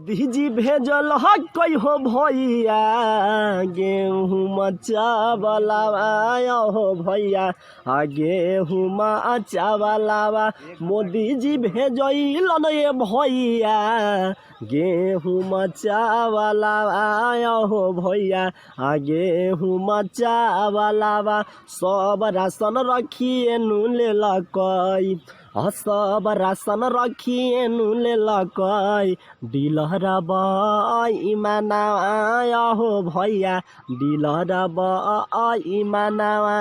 मोदी जी भेजल कई हो भैया गेहूँ चावलावा हो भैया गेहूँ चावलावा मोदी जी भेजल ये भैया गेहूँ चावलावा हो भैया गेहूँ चावलावा सब राशन रखिए नु ले लकई सब राशन रखिए नु ले लकई डीलर बाई मनावा हो भैया डीलर बाई मनावा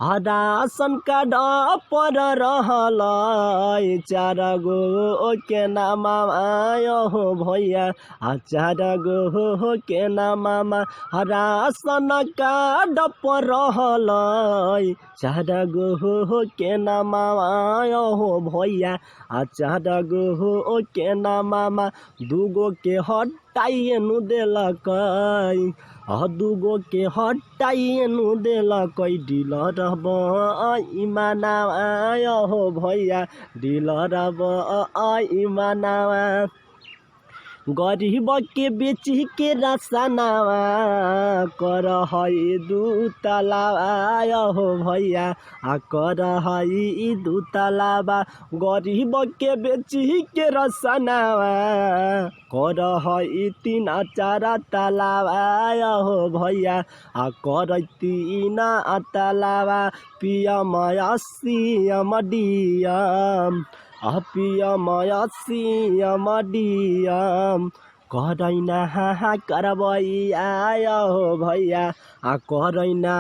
राशन कार्ड पर रहल 4 गो के नाम हो भैया 4 गो के नाम राशन कार्ड पर रहल 4 गो के नाम हो भैया 4 गो के नाम 2 गो के हटाइए नु देलक 2 गो के हटाइए नु देलक डीलर बाई मनावा हो भैया डीलर बाई मनावा गरीब के बेची के राशनावा कर हई 2 तलावा हो भैया कर हई 2 तलावा गरीब के बेची के राशनावा कर हई 3-4 तलावा हो भैया कर 3 तलावा PM CM DM PM CM DM करैना करबैया हो भैया करैना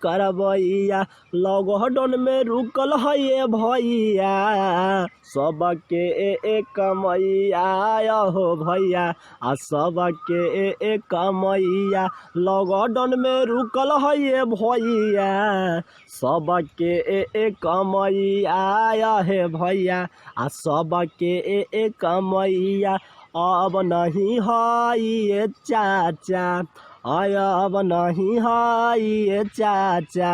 करबैया लॉकडाउन में रुकल है भैया सबके कमैया हो भैया सबके कमैया लॉकडाउन में रुकल है भैया सबके कमैया है भैया सबके कमैया अब नहीं है ये चाचा अब नहीं है ये चाचा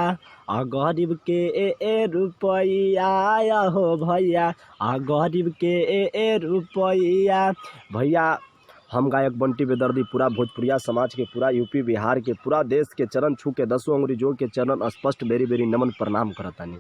गरीब के रुपया हो भैया गरीब के रुपया भैया। हम गायक बंटी बेदर्दी पूरा भोजपुरिया समाज के पूरा यूपी बिहार के पूरा देश के चरण छू के 10 अंगुरी जोड़ के चरण स्पष्ट बेरी बेरी नमन प्रणाम करतानी।